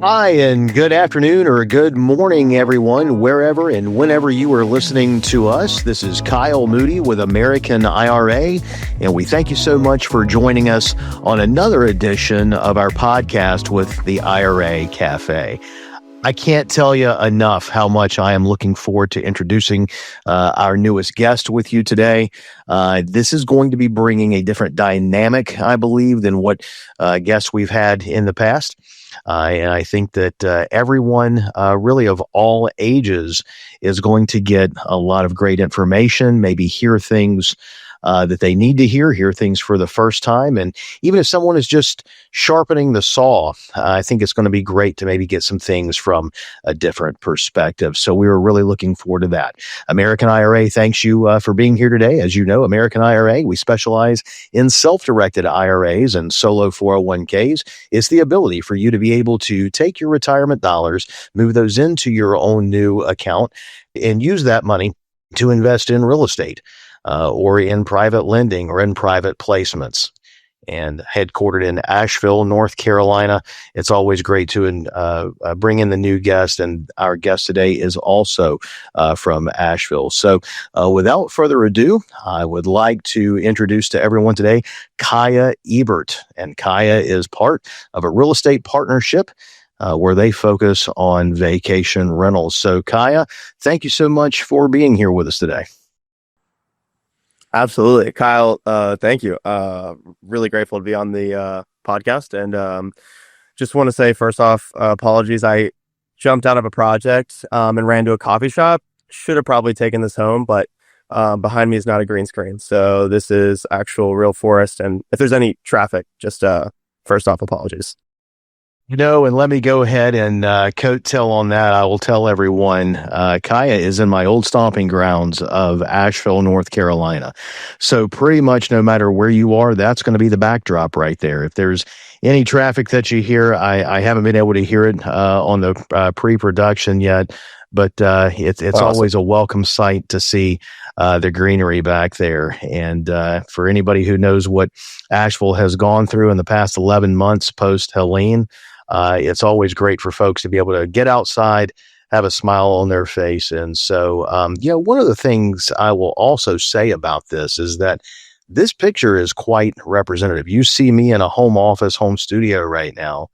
Hi, and good afternoon or good morning, everyone, wherever and whenever you are listening to us. This is Kyle Moody with American IRA, and we thank you so much for joining us on another edition of our podcast with the IRA Cafe. I can't tell you enough how much I am looking forward to introducing our newest guest with you today. This is going to be bringing a different dynamic, I believe, than what guests we've had in the past. And I think that everyone really of all ages is going to get a lot of great information, maybe hear things that they need to hear things for the first time. And even if someone is just sharpening the saw, I think it's going to be great to maybe get some things from a different perspective. So we were really looking forward to that. American IRA thanks you for being here today. As you know, American IRA, we specialize in self-directed IRAs and solo 401ks. It's the ability for you to be able to take your retirement dollars, move those into your own new account, and use that money to invest in real estate. Or in private lending or in private placements. And headquartered in Asheville, North Carolina. It's always great to bring in the new guest, and our guest today is also from Asheville. So without further ado, I would like to introduce to everyone today Kyah Ebert. And Kyah is part of a real estate partnership where they focus on vacation rentals. So Kyah, thank you so much for being here with us today. Absolutely. Kyle, thank you. Really grateful to be on the podcast. And just want to say, first off, apologies. I jumped out of a project and ran to a coffee shop. Should have probably taken this home, but behind me is not a green screen. So this is actual real forest. And if there's any traffic, just first off, apologies. And let me go ahead and coattail on that. I will tell everyone, Kyah is in my old stomping grounds of Asheville, North Carolina. So pretty much no matter where you are, that's going to be the backdrop right there. If there's any traffic that you hear, I haven't been able to hear it on the pre-production yet, but it's awesome. Always a welcome sight to see the greenery back there. And for anybody who knows what Asheville has gone through in the past 11 months post-Helene, it's always great for folks to be able to get outside, have a smile on their face. And so, one of the things I will also say about this is that this picture is quite representative. You see me in a home studio right now.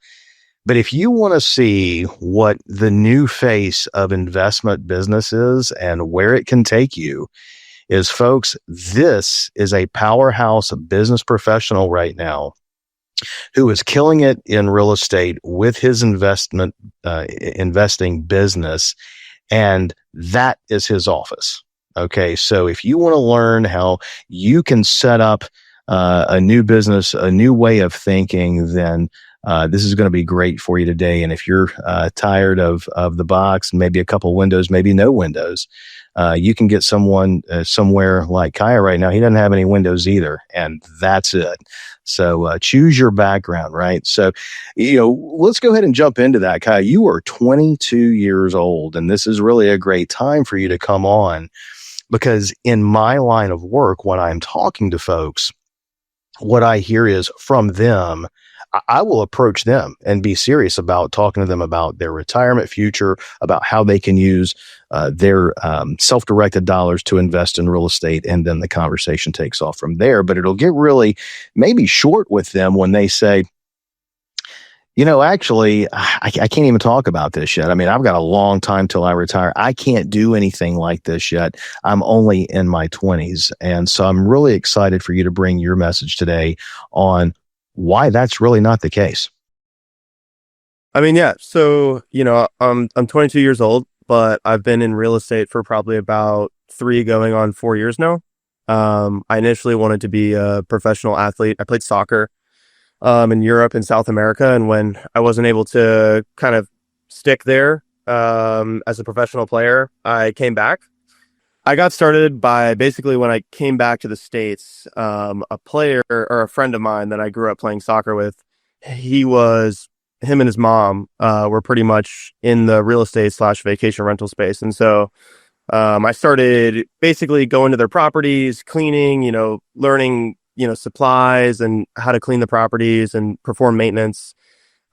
But if you want to see what the new face of investment business is and where it can take you, is folks, this is a powerhouse business professional right now who is killing it in real estate with his investing business. And that is his office. Okay. So if you want to learn how you can set up a new business, a new way of thinking, then this is going to be great for you today. And if you're tired of the box, maybe a couple windows, maybe no windows, you can get someone somewhere like Kyah right now. He doesn't have any windows either, and that's it. So choose your background, right? So, let's go ahead and jump into that. Kyah, you are 22 years old, and this is really a great time for you to come on, because in my line of work, when I'm talking to folks, what I hear is from them, I will approach them and be serious about talking to them about their retirement future, about how they can use their self-directed dollars to invest in real estate. And then the conversation takes off from there. But it'll get really maybe short with them when they say, actually, I can't even talk about this yet. I mean, I've got a long time till I retire. I can't do anything like this yet. I'm only in my 20s. And so I'm really excited for you to bring your message today on why that's really not the case. I mean, yeah. So, I'm 22 years old, but I've been in real estate for probably about 3 going on 4 years now. I initially wanted to be a professional athlete. I played soccer in Europe and South America. And when I wasn't able to kind of stick there as a professional player, I came back. I got started by basically when I came back to the States, a player or a friend of mine that I grew up playing soccer with, him and his mom were pretty much in the real estate / vacation rental space. And so I started basically going to their properties, cleaning, learning, supplies and how to clean the properties and perform maintenance.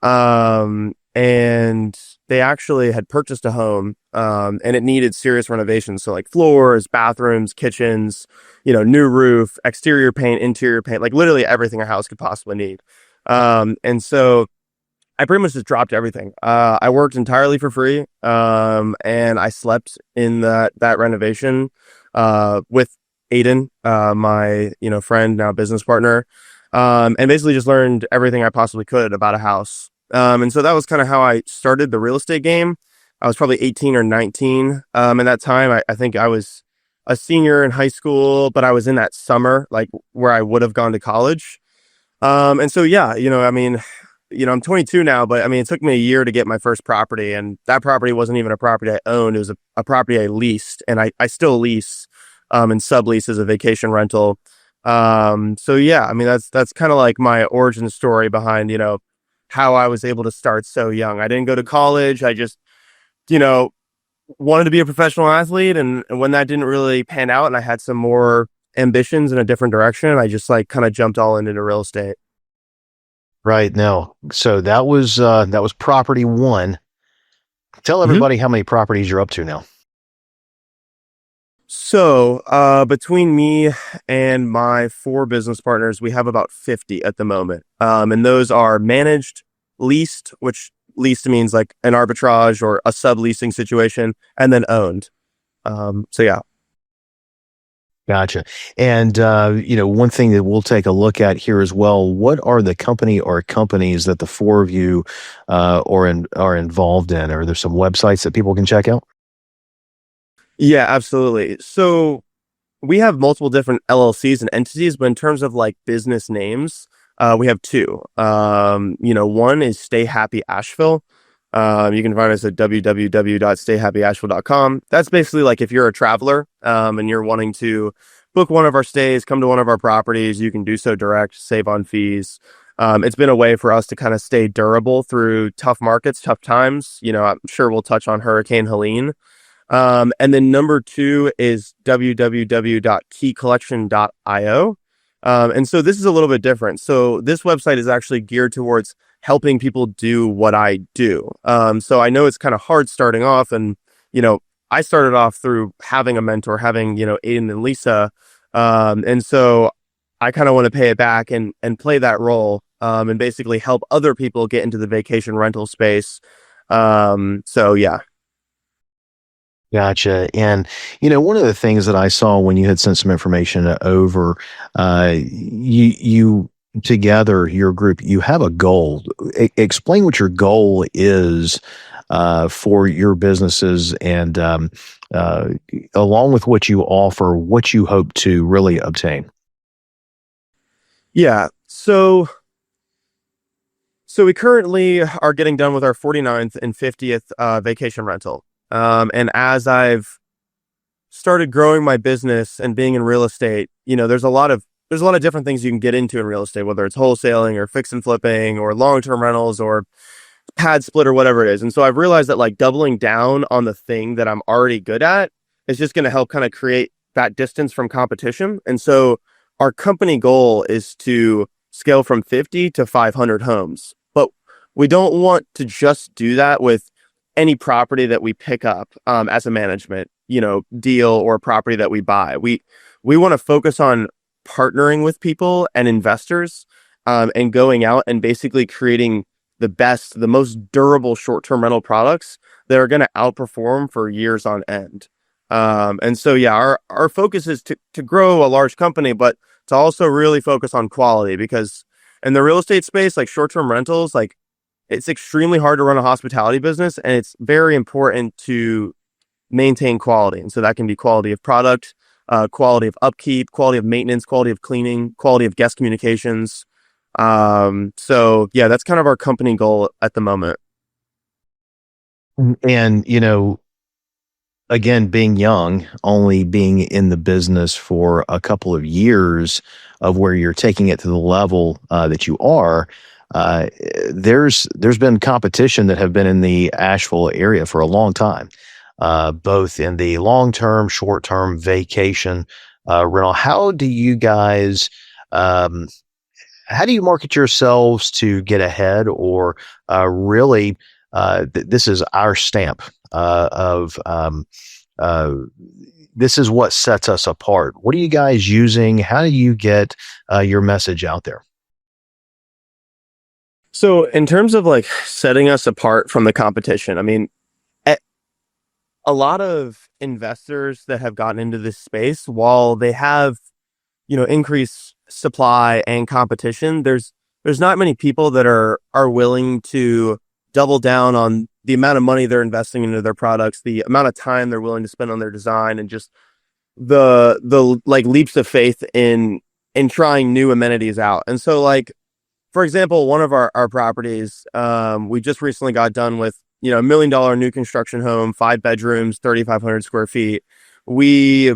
And and they actually had purchased a home, and it needed serious renovations. So like floors, bathrooms, kitchens, new roof, exterior paint, interior paint, like literally everything a house could possibly need. And so I pretty much just dropped everything. I worked entirely for free, and I slept in that renovation with Aiden, my friend, now business partner, and basically just learned everything I possibly could about a house. And so that was kind of how I started the real estate game. I was probably 18 or 19 at that time. I think I was a senior in high school, but I was in that summer, like where I would have gone to college. And so, yeah, I mean, I'm 22 now, but I mean, it took me a year to get my first property, and that property wasn't even a property I owned. It was a property I leased, and I still lease, and sublease as a vacation rental. So yeah, I mean, that's kind of like my origin story behind, how I was able to start so young. I didn't go to college. I just, you know, wanted to be a professional athlete. And when that didn't really pan out and I had some more ambitions in a different direction, I just like kind of jumped all into real estate. Right now. So that was property one. Tell Mhm. everybody how many properties you're up to now. So, between me and my four business partners, we have about 50 at the moment. And those are managed, leased, which leased means like an arbitrage or a subleasing situation, and then owned. So yeah. Gotcha. And one thing that we'll take a look at here as well. What are the company or companies that the four of you are involved in? Are there some websites that people can check out? Yeah, absolutely. So we have multiple different LLCs and entities, but in terms of like business names, we have two. One is Stay Happy Asheville. You can find us at www.stayhappyasheville.com. That's basically like if you're a traveler, and you're wanting to book one of our stays, come to one of our properties, you can do so direct, save on fees. It's been a way for us to kind of stay durable through tough markets, tough times. I'm sure we'll touch on Hurricane Helene. And then number two is www.keycollection.io. And so this is a little bit different. So this website is actually geared towards helping people do what I do. So I know it's kind of hard starting off, and, I started off through having a mentor, having, Aiden and Lisa. And so I kind of want to pay it back and play that role, and basically help other people get into the vacation rental space. So yeah. Gotcha. And, one of the things that I saw when you had sent some information over, you together, your group, you have a goal. Explain what your goal is for your businesses and along with what you offer, what you hope to really obtain. Yeah. So we currently are getting done with our 49th and 50th vacation rental. And as I've started growing my business and being in real estate, there's a lot of different things you can get into in real estate, whether it's wholesaling or fix and flipping or long-term rentals or pad split or whatever it is. And so I've realized that like doubling down on the thing that I'm already good at is just going to help kind of create that distance from competition. And so our company goal is to scale from 50 to 500 homes. But we don't want to just do that with any property that we pick up, as a management, deal or property that we buy. We want to focus on partnering with people and investors, and going out and basically creating the most durable short-term rental products that are going to outperform for years on end. And so, yeah, our focus is to grow a large company, but to also really focus on quality, because in the real estate space, like short-term rentals, like it's extremely hard to run a hospitality business, and it's very important to maintain quality. And so that can be quality of product, quality of upkeep, quality of maintenance, quality of cleaning, quality of guest communications. So yeah, that's kind of our company goal at the moment. And, again, being young, only being in the business for a couple of years of where you're taking it to the level that you are, uh, there's been competition that have been in the Asheville area for a long time, both in the long term, short term vacation rental. Um, how do you market yourselves to get ahead or really? this is our stamp of this is what sets us apart. What are you guys using? How do you get your message out there? So in terms of like setting us apart from the competition, I mean, a, a lot of investors that have gotten into this space, while they have, increased supply and competition, there's not many people that are willing to double down on the amount of money they're investing into their products, the amount of time they're willing to spend on their design, and just the like leaps of faith in trying new amenities out. And so like, for example, one of our properties, we just recently got done with, $1 million new construction home, 5 bedrooms, 3,500 square feet. We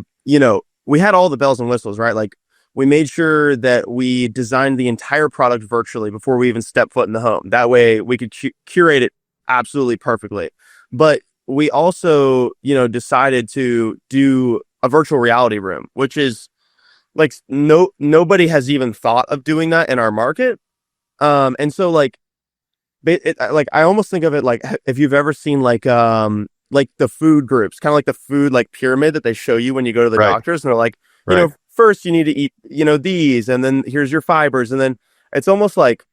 had all the bells and whistles, right? Like we made sure that we designed the entire product virtually before we even step foot in the home. That way we could curate it absolutely perfectly. But we also, decided to do a virtual reality room, which is like nobody has even thought of doing that in our market. And so like I almost think of it like if you've ever seen like the food groups, kind of like the food like pyramid that they show you when you go to the Right. doctors, and they're like, Right. first you need to eat, these, and then here's your fibers, and then it's almost like,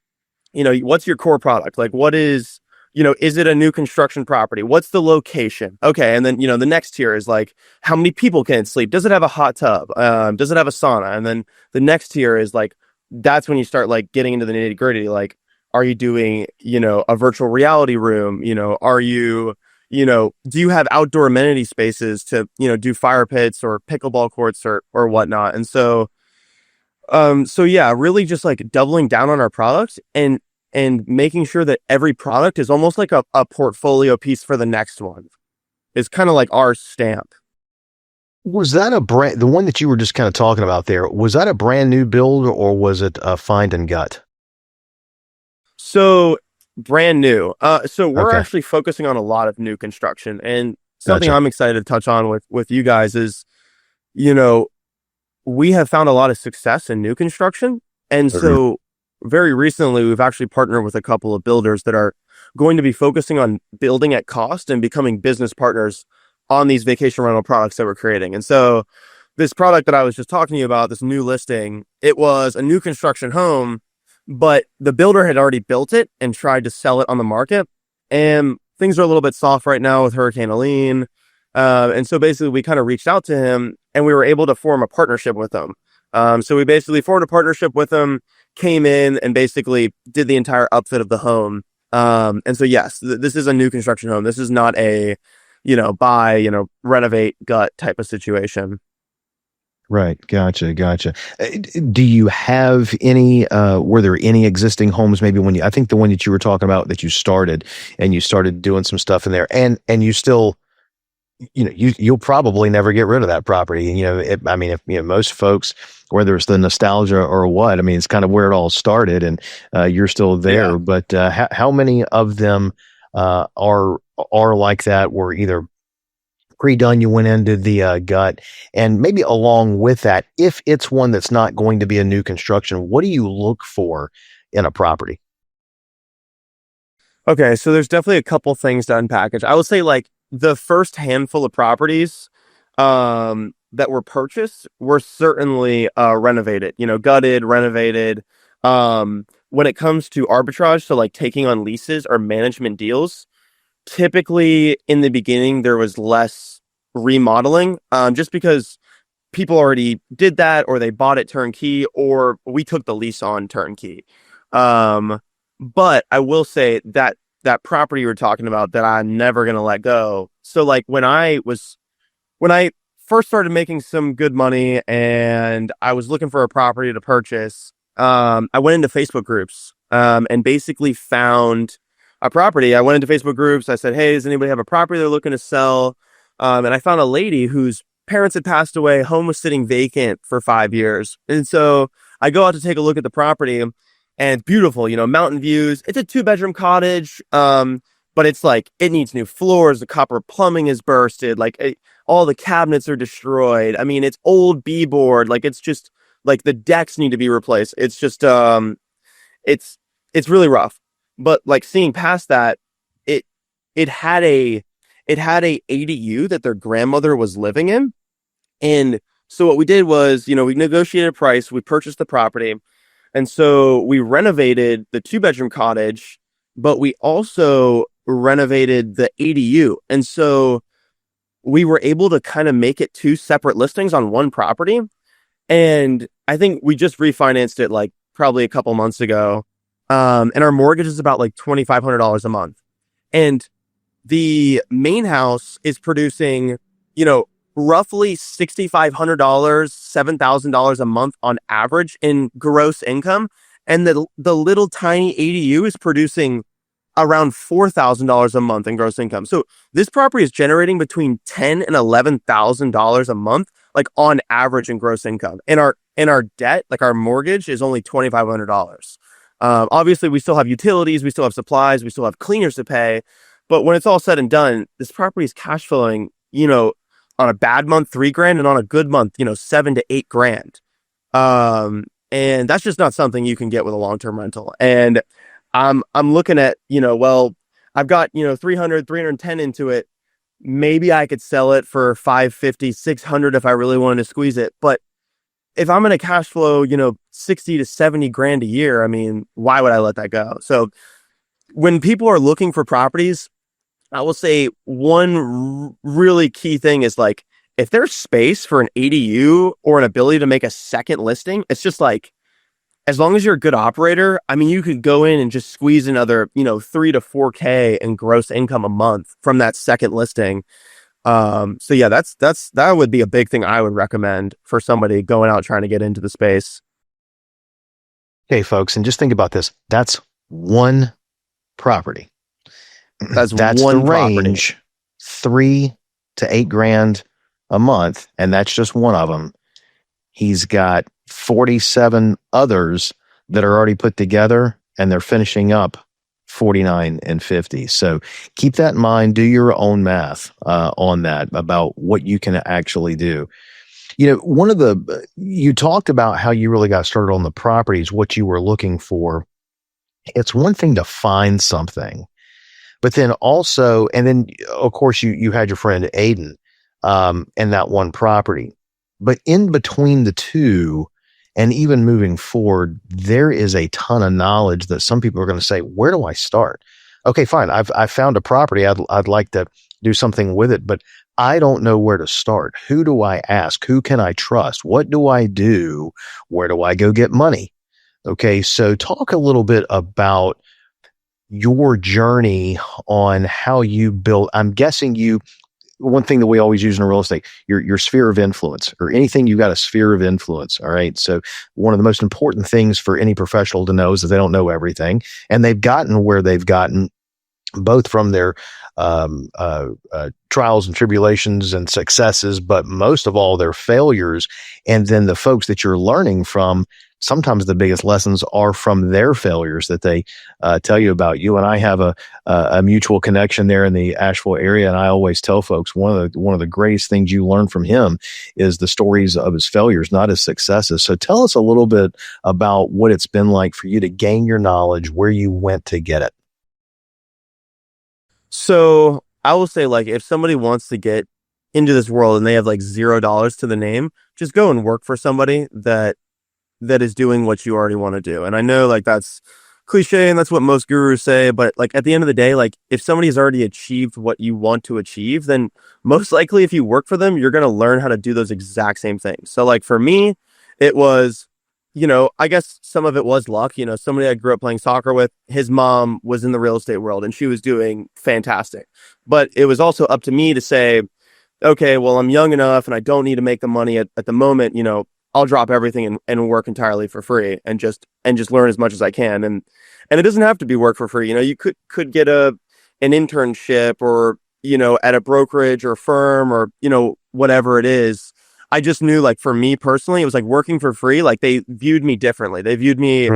what's your core product? Like what is it a new construction property? What's the location? Okay. And then, the next tier is like, how many people can it sleep? Does it have a hot tub? Does it have a sauna? And then the next tier is like, that's when you start like getting into the nitty gritty. Like, are you doing, a virtual reality room? Are you, do you have outdoor amenity spaces to, do fire pits or pickleball courts or whatnot? And so yeah, really just like doubling down on our products and making sure that every product is almost like a portfolio piece for the next one is kind of like our stamp. Was that the one that you were just kind of talking about there? Was that a brand new build or was it a find and gut? So brand new. So we're Okay. actually focusing on a lot of new construction, and something Gotcha. I'm excited to touch on with you guys is, you know, we have found a lot of success in new construction. And Mhm. so very recently, we've actually partnered with a couple of builders that are going to be focusing on building at cost and becoming business partners on these vacation rental products that we're creating. And so this product that I was just talking to you about, this new listing, it was a new construction home, but the builder had already built it and tried to sell it on the market. And things are a little bit soft right now with Hurricane Helene. And so basically we kind of reached out to him and we were able to form a partnership with him. So we basically formed a partnership with him, came in and basically did the entire upfit of the home. And so, yes, this is a new construction home. This is not a, buy, renovate, gut type of situation. Right. Gotcha. Gotcha. Do you have any, were there any existing homes maybe when I think the one that you were talking about that you started and you started doing some stuff in there and you still, you'll probably never get rid of that property. I mean, if, most folks, whether it's the nostalgia or what, I mean, it's kind of where it all started and, you're still Yeah. there, but, how many of them, are like that were either pre-done, you went into the gut, and maybe along with that, if it's one that's not going to be a new construction, what do you look for in a property? Okay. So there's definitely a couple things to unpackage. I would say like the first handful of properties, that were purchased were certainly, renovated, gutted, renovated. When it comes to arbitrage, so like taking on leases or management deals, typically in the beginning there was less remodeling, just because people already did that or they bought it turnkey or we took the lease on turnkey. um but I will say that that property you were talking about that I'm never going to let go. So like when I first started making some good money and I was looking for a property to purchase, I went into Facebook groups, and basically found a property. I went into Facebook groups. I said, "Hey, does anybody have a property they're looking to sell?" And I found a lady whose parents had passed away. Home was sitting vacant for 5 years. And so I go out to take a look at the property and it's beautiful, mountain views. It's a 2 bedroom cottage. But it's like, it needs new floors. The copper plumbing is bursted. All the cabinets are destroyed. I mean, it's old B-board. Like, it's just like the decks need to be replaced. It's just, it's, it's really rough. But like seeing past that, it had a ADU that their grandmother was living in. And so what we did was, we negotiated a price, we purchased the property, and so we renovated the 2-bedroom cottage, but we also renovated the ADU. And so we were able to kind of make it 2 separate listings on one property. And I think we just refinanced it like probably a couple months ago. And our mortgage is about like $2,500 a month. And the main house is producing, roughly $6,500, $7,000 a month on average in gross income. And the little tiny ADU is producing around $4,000 a month in gross income. So this property is generating between $10,000 and $11,000 a month, like on average in gross income. And our debt, like our mortgage, is only $2,500. Obviously, we still have utilities, we still have supplies, we still have cleaners to pay. But when it's all said and done, this property is cash flowing, on a bad month, $3,000, and on a good month, $7,000 to $8,000. And that's just not something you can get with a long-term rental. And I'm looking at, I've got, 310 into it. Maybe I could sell it for 550, 600 if I really wanted to squeeze it. But if I'm going to cash flow, 60 to 70 grand a year, I mean, why would I let that go? So when people are looking for properties, I will say one really key thing is like, if there's space for an ADU or an ability to make a second listing, it's just like, as long as you're a good operator, I mean, you could go in and just squeeze another, 3 to 4K in gross income a month from that second listing. So yeah, that would be a big thing I would recommend for somebody going out trying to get into the space. Okay, folks, and just think about this. That's one property. That's the one range, property. 3 to 8 grand a month, and that's just one of them. He's got 47 others that are already put together, and they're finishing up 49 and 50. So keep that in mind. Do your own math on that about what you can actually do. You talked about how you really got started on the properties, what you were looking for. It's one thing to find something, but then also, and then of course you had your friend Aiden, and that one property, but in between the two, and even moving forward, there is a ton of knowledge that some people are going to say, where do I start? Okay, fine. I found a property. I'd like to do something with it, but I don't know where to start. Who do I ask? Who can I trust? What do I do? Where do I go get money? Okay, so talk a little bit about your journey on how you built. I'm guessing one thing that we always use in real estate, your sphere of influence, or anything, you got a sphere of influence. All right. So one of the most important things for any professional to know is that they don't know everything, and they've gotten where they've gotten, both from their trials and tribulations and successes, but most of all their failures. And then the folks that you're learning from, sometimes the biggest lessons are from their failures that they tell you about. You and I have a mutual connection there in the Asheville area, and I always tell folks one of the greatest things you learn from him is the stories of his failures, not his successes. So tell us a little bit about what it's been like for you to gain your knowledge, where you went to get it. So I will say, like, if somebody wants to get into this world and they have like $0 to the name, just go and work for somebody that is doing what you already want to do. And I know, like, that's cliche and that's what most gurus say, but like at the end of the day, like, if somebody has already achieved what you want to achieve, then most likely if you work for them, you're going to learn how to do those exact same things. So like for me, it was, I guess some of it was luck. Somebody I grew up playing soccer with, his mom was in the real estate world and she was doing fantastic. But it was also up to me to say, okay, well, I'm young enough and I don't need to make the money at the moment. I'll drop everything and work entirely for free and just learn as much as I can. And it doesn't have to be work for free. You could get an internship or, at a brokerage or firm or, whatever it is. I just knew, like, for me personally, it was like working for free. Like, they viewed me differently. They viewed me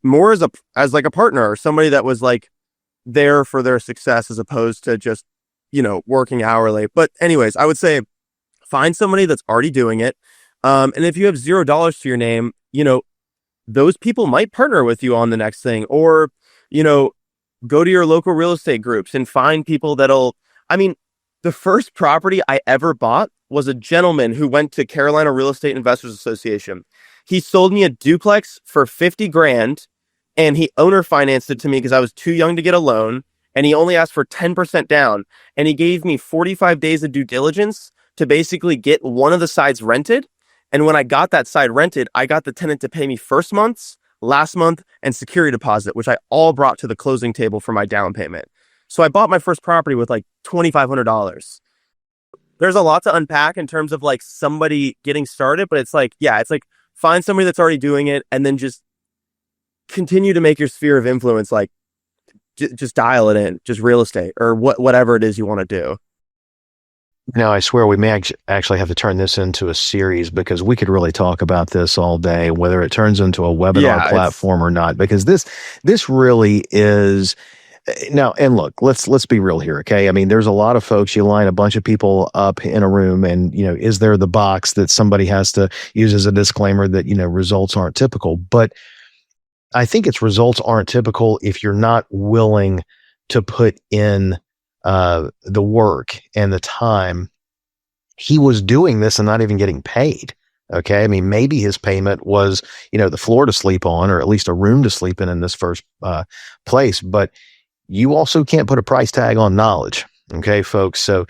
more as like a partner or somebody that was like there for their success as opposed to just, working hourly. But anyways, I would say find somebody that's already doing it. And if you have $0 to your name, those people might partner with you on the next thing, or, go to your local real estate groups and find people I mean, the first property I ever bought was a gentleman who went to Carolina Real Estate Investors Association. He sold me a duplex for 50 grand and he owner financed it to me because I was too young to get a loan. And he only asked for 10% down. And he gave me 45 days of due diligence to basically get one of the sides rented. And when I got that side rented, I got the tenant to pay me first month's, last month, and security deposit, which I all brought to the closing table for my down payment. So I bought my first property with like $2,500. There's a lot to unpack in terms of like somebody getting started, but it's like, yeah, it's like find somebody that's already doing it and then just continue to make your sphere of influence, like just dial it in, just real estate or whatever it is you want to do. Now, I swear we may actually have to turn this into a series because we could really talk about this all day, whether it turns into a webinar platform or not, because this really is now. And look, let's be real here. Okay. I mean, there's a lot of folks, you line a bunch of people up in a room and, is there the box that somebody has to use as a disclaimer that, results aren't typical, but I think its results aren't typical if you're not willing to put in the work and the time. He was doing this and not even getting paid. Okay. I mean, maybe his payment was, the floor to sleep on, or at least a room to sleep in this first place. But you also can't put a price tag on knowledge. Okay, folks. So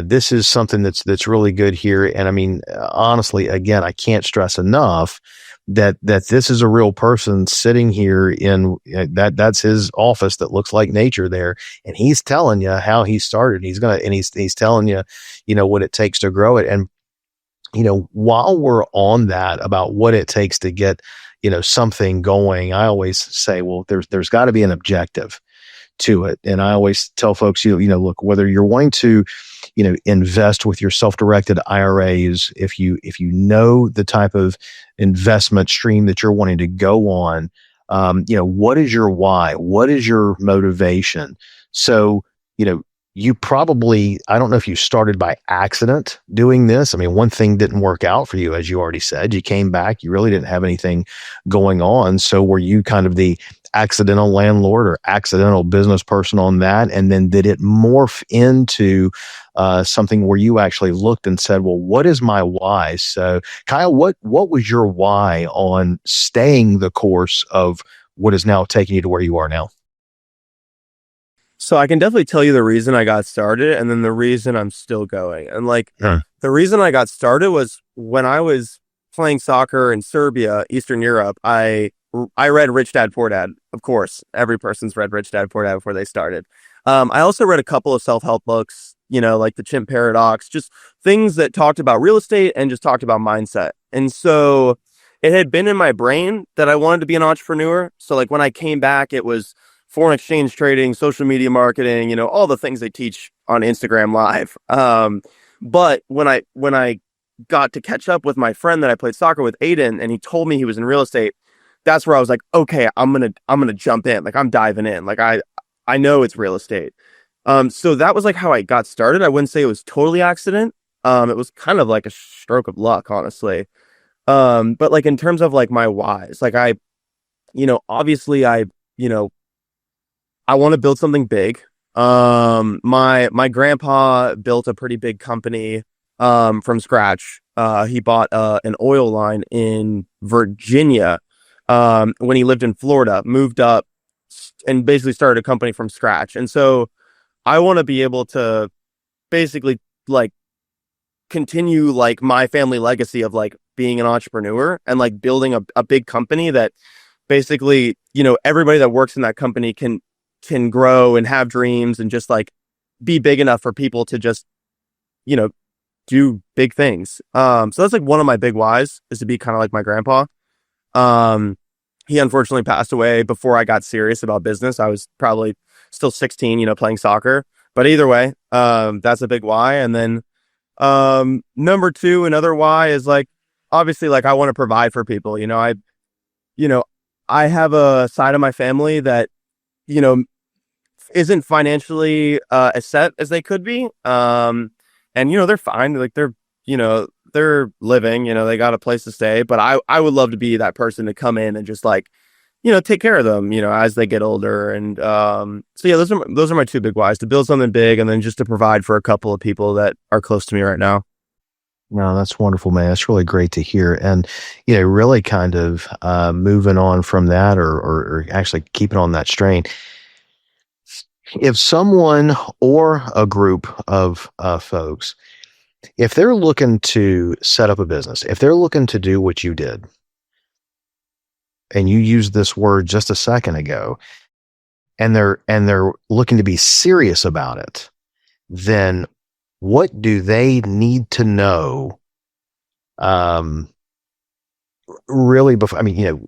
this is something that's really good here. And I mean, honestly, again, I can't stress enough that this is a real person sitting here in that's his office that looks like nature there. And he's telling you how he started. He's telling you, what it takes to grow it. And, while we're on that about what it takes to get, something going, I always say, well, there's got to be an objective to it. And I always tell folks, look, whether you're wanting to, invest with your self-directed IRAs, if you know the type of investment stream that you're wanting to go on, what is your why? What is your motivation? So, you probably, I don't know if you started by accident doing this. I mean, one thing didn't work out for you, as you already said. You came back, you really didn't have anything going on. So were you kind of the accidental landlord or accidental business person on that? And then did it morph into something where you actually looked and said, well, what is my why? So Kyle, what was your why on staying the course of what is now taking you to where you are now? So I can definitely tell you the reason I got started and then the reason I'm still going. And the reason I got started was when I was playing soccer in Serbia, Eastern Europe, I read Rich Dad Poor Dad. Of course, every person's read Rich Dad Poor Dad before they started. I also read a couple of self-help books, like The Chimp Paradox, just things that talked about real estate and just talked about mindset. And so it had been in my brain that I wanted to be an entrepreneur. So like when I came back, it was foreign exchange trading, social media marketing, all the things they teach on Instagram Live. But when I got to catch up with my friend that I played soccer with, Aiden, and he told me he was in real estate, that's where I was like, okay, I'm gonna jump in. Like I'm diving in. Like I know it's real estate. So that was like how I got started. I wouldn't say it was totally accident. It was kind of like a stroke of luck, honestly. But like in terms of like my whys, like obviously I want to build something big. My grandpa built a pretty big company from scratch. He bought an oil line in Virginia when he lived in Florida, moved up and basically started a company from scratch. And so I want to be able to basically like continue like my family legacy of like being an entrepreneur and like building a big company that basically, everybody that works in that company can grow and have dreams and just like be big enough for people to just, do big things. So that's like one of my big whys is to be kind of like my grandpa. He unfortunately passed away before I got serious about business. I was probably still 16, playing soccer, but either way, that's a big why. And then, number two, another why is like, obviously like I want to provide for people, I have a side of my family that, isn't financially as set as they could be. And they're fine. Like they're living, they got a place to stay, but I would love to be that person to come in and just like take care of them, as they get older. And so yeah, those are my two big whys: to build something big, and then just to provide for a couple of people that are close to me right now. No, that's wonderful, man. That's really great to hear. And, really kind of moving on from that or actually keeping on that strain. If someone or a group of folks, if they're looking to set up a business, if they're looking to do what you did, and you used this word just a second ago, and they're looking to be serious about it, then what do they need to know? Really, before, I mean,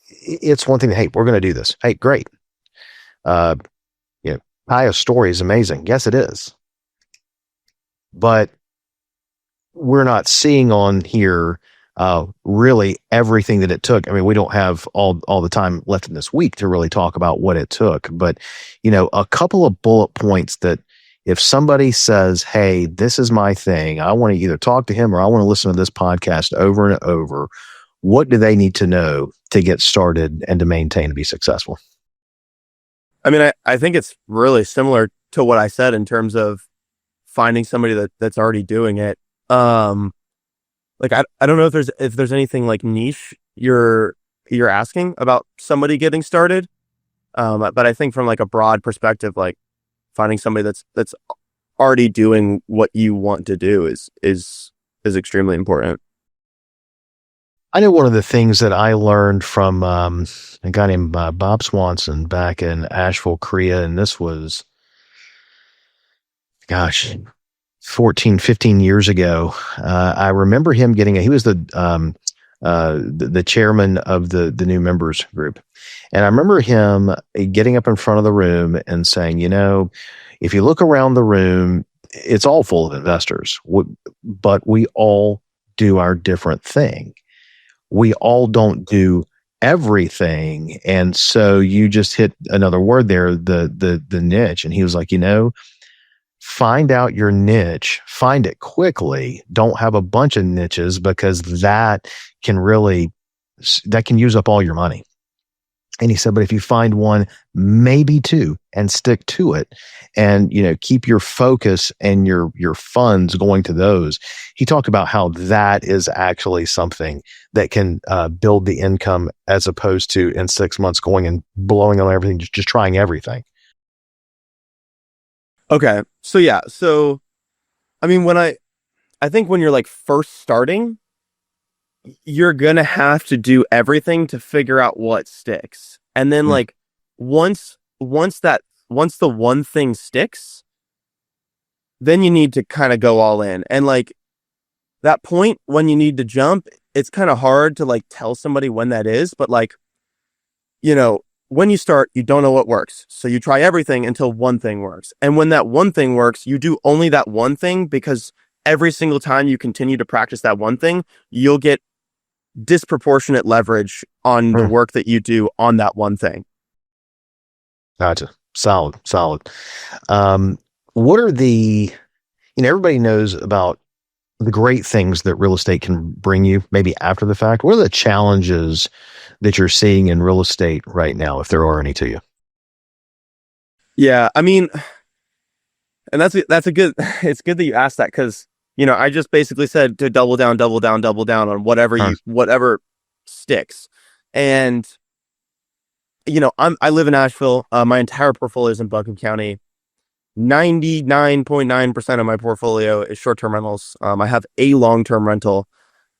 it's one thing that, hey, we're going to do this. Hey, great. Kyah's story is amazing. Yes, it is. But we're not seeing on here really everything that it took. I mean, we don't have all the time left in this week to really talk about what it took, but a couple of bullet points that if somebody says, hey, this is my thing, I want to either talk to him or I want to listen to this podcast over and over, what do they need to know to get started and to maintain and be successful? I mean, I think it's really similar to what I said in terms of finding somebody that's already doing it. Like I don't know if there's anything like niche you're asking about somebody getting started. But I think from like a broad perspective, like finding somebody that's already doing what you want to do is extremely important. I know one of the things that I learned from a guy named Bob Swanson back in Asheville, Korea, and this was, gosh, 14, 15 years ago. I remember him he was the chairman of the new members group. And I remember him getting up in front of the room and saying, if you look around the room, it's all full of investors, but we all do our different thing. We all don't do everything. And so you just hit another word there, the niche. And he was like, find out your niche, find it quickly. Don't have a bunch of niches because that can use up all your money. And he said, but if you find one, maybe two, and stick to it and, keep your focus and your funds going to those. He talked about how that is actually something that can build the income as opposed to in 6 months going and blowing on everything, just trying everything. Okay. So yeah. So, I mean, I think when you're like first starting, you're going to have to do everything to figure out what sticks. And then like once the one thing sticks, then you need to kind of go all in. And like that point when you need to jump, it's kind of hard to like tell somebody when that is, but like, when you start, you don't know what works. So you try everything until one thing works. And when that one thing works, you do only that one thing, because every single time you continue to practice that one thing, you'll get disproportionate leverage on the work that you do on that one thing. Gotcha. Solid. What are everybody knows about the great things that real estate can bring you maybe after the fact. What are the challenges that you're seeing in real estate right now, if there are any to you? Yeah, I mean, and it's good that you asked that, because I just basically said to double down on whatever sticks. And I live in Asheville. My entire portfolio is in Buncombe County. 99.9% of my portfolio is short-term rentals. I have a long-term rental.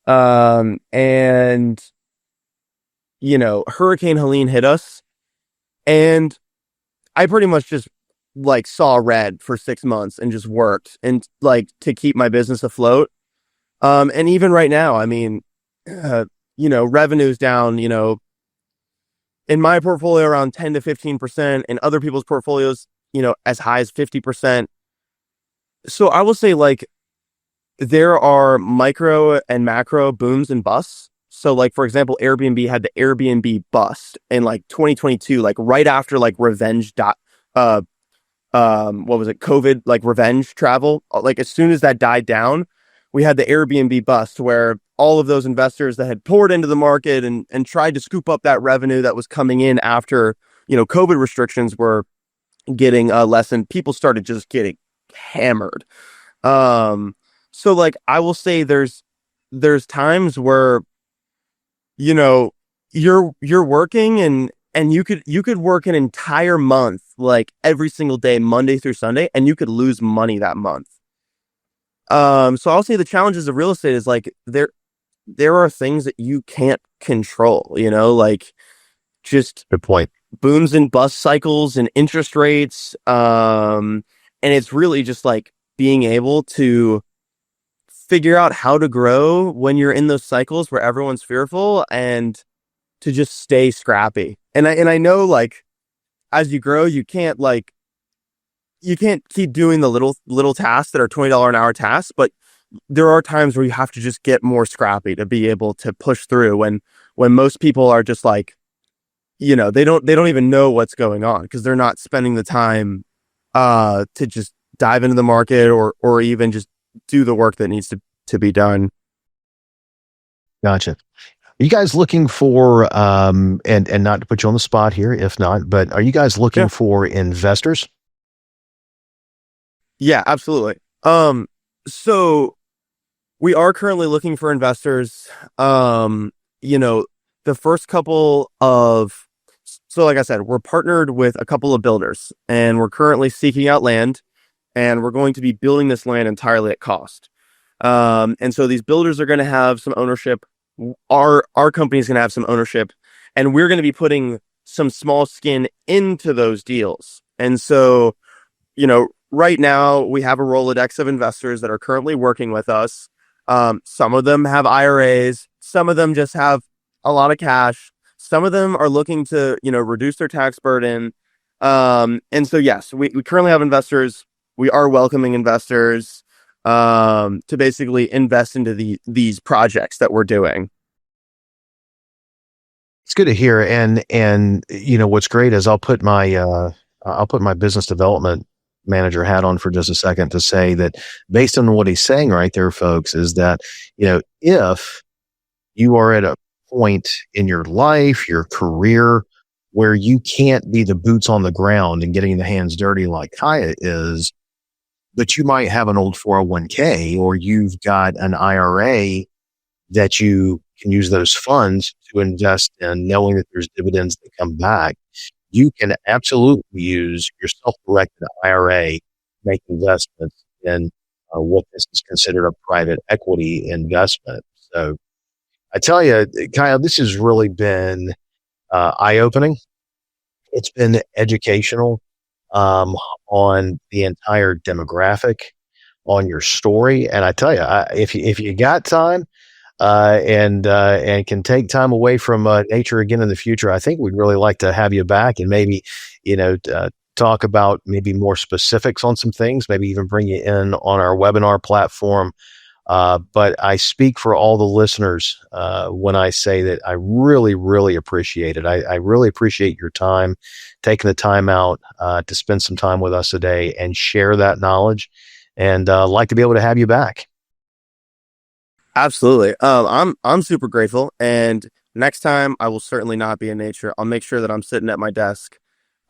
And Hurricane Helene hit us, and I pretty much just like saw red for 6 months and just worked and like to keep my business afloat. And even right now, I mean, revenue's down, in my portfolio around 10 to 15%, in other people's portfolios, as high as 50%. So I will say, like, there are micro and macro booms and busts. So like, for example, Airbnb had the Airbnb bust in like 2022, like right after like COVID, like revenge travel. Like as soon as that died down, we had the Airbnb bust where all of those investors that had poured into the market and tried to scoop up that revenue that was coming in after, COVID restrictions were getting lessened, people started just getting hammered. So like I will say there's times where, you're working and you could work an entire month, like every single day, Monday through Sunday, and you could lose money that month. So I'll say the challenges of real estate is like there are things that you can't control, like just Good point. booms and bust cycles and interest rates. And it's really just like being able to figure out how to grow when you're in those cycles where everyone's fearful, and to just stay scrappy. And I know, like, as you grow, you can't keep doing the little tasks that are $20 an hour tasks, but there are times where you have to just get more scrappy to be able to push through when most people are just like, they don't even know what's going on because they're not spending the time to just dive into the market or even just do the work that needs to be done. Gotcha. Are you guys looking for, and not to put you on the spot here, if not, but are you guys looking for investors? Yeah, absolutely. So we are currently looking for investors. The first couple of, so like I said, we're partnered with a couple of builders, and we're currently seeking out land, and we're going to be building this land entirely at cost. And so these builders are going to have some ownership. Our company is going to have some ownership, and we're going to be putting some small skin into those deals. And so, right now we have a Rolodex of investors that are currently working with us. Some of them have IRAs. Some of them just have a lot of cash. Some of them are looking to, reduce their tax burden. And so, yes, we currently have investors. We are welcoming investors to basically invest into these projects that we're doing. It's good to hear. And what's great is I'll put my business development manager hat on for just a second to say that based on what he's saying right there, folks, is that, if you are at a point in your life, your career, where you can't be the boots on the ground and getting the hands dirty like Kyah is, but you might have an old 401k or you've got an IRA that you can use those funds to invest in, knowing that there's dividends that come back. You can absolutely use your self-directed IRA to make investments in what is considered a private equity investment. So I tell you, Kyle, this has really been eye-opening. It's been educational on the entire demographic, on your story. And I tell you, if you got time and can take time away from nature again in the future, I think we'd really like to have you back and maybe, talk about maybe more specifics on some things, maybe even bring you in on our webinar platform. But I speak for all the listeners when I say that I really, really appreciate it. I really appreciate your time, taking the time out to spend some time with us today and share that knowledge, and like to be able to have you back. Absolutely. I'm super grateful. And next time I will certainly not be in nature. I'll make sure that I'm sitting at my desk.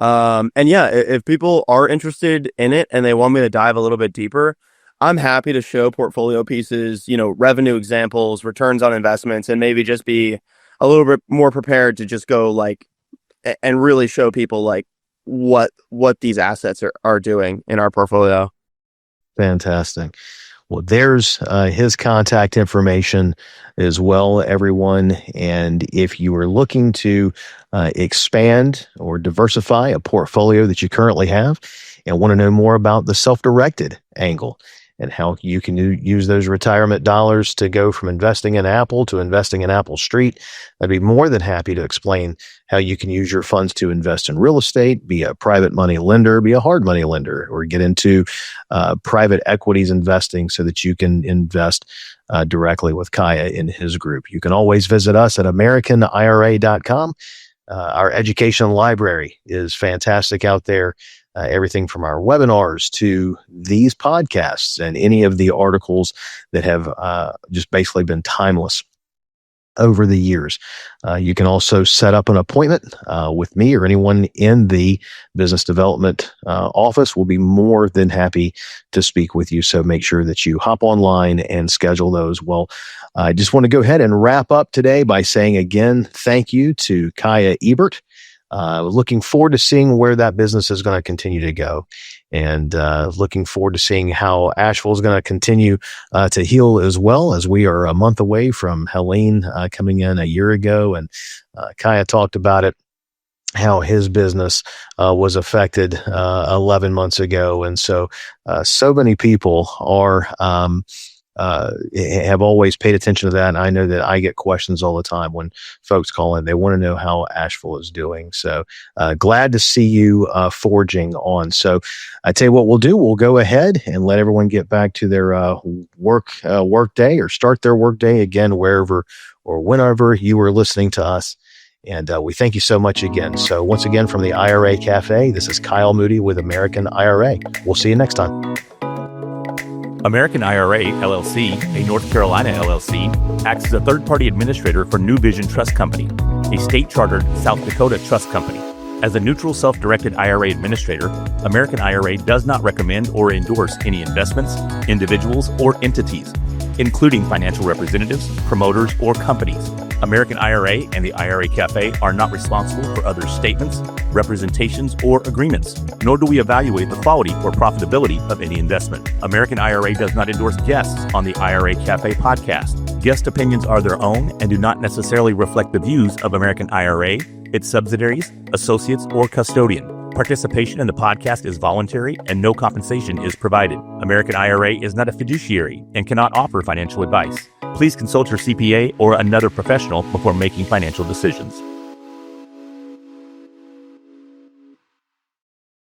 And yeah, if people are interested in it and they want me to dive a little bit deeper, I'm happy to show portfolio pieces, revenue examples, returns on investments, and maybe just be a little bit more prepared to just go like, and really show people like what these assets are doing in our portfolio. Fantastic. Well, there's his contact information as well, everyone. And if you are looking to expand or diversify a portfolio that you currently have and want to know more about the self-directed angle and how you can use those retirement dollars to go from investing in Apple to investing in Apple Street, I'd be more than happy to explain how you can use your funds to invest in real estate, be a private money lender, be a hard money lender, or get into private equities investing so that you can invest directly with Kyah in his group. You can always visit us at AmericanIRA.com. Our education library is fantastic out there. everything from our webinars to these podcasts and any of the articles that have just basically been timeless over the years. You can also set up an appointment with me or anyone in the business development office. We'll be more than happy to speak with you. So make sure that you hop online and schedule those. Well, I just want to go ahead and wrap up today by saying again, thank you to Kyah Ebert. Looking forward to seeing where that business is going to continue to go, and looking forward to seeing how Asheville is going to continue to heal as well, as we are a month away from Helene coming in a year ago. And Kyah talked about it, how his business was affected 11 months ago. And so many people are have always paid attention to that. And I know that I get questions all the time when folks call in. They want to know how Asheville is doing. So glad to see you forging on. So I tell you what we'll do. We'll go ahead and let everyone get back to their work day, or start their work day again, wherever or whenever you are listening to us. And we thank you so much again. So once again, from the IRA Cafe, this is Kyle Moody with American IRA. We'll see you next time. American IRA, LLC, a North Carolina LLC, acts as a third-party administrator for New Vision Trust Company, a state-chartered South Dakota trust company. As a neutral self-directed IRA administrator, American IRA does not recommend or endorse any investments, individuals, or entities, including financial representatives, promoters, or companies. American IRA and the IRA Cafe are not responsible for other statements, representations, or agreements, nor do we evaluate the quality or profitability of any investment. American IRA does not endorse guests on the IRA Cafe podcast. Guest opinions are their own and do not necessarily reflect the views of American IRA, its subsidiaries, associates, or custodian. Participation in the podcast is voluntary and no compensation is provided. American IRA is not a fiduciary and cannot offer financial advice. Please consult your CPA or another professional before making financial decisions.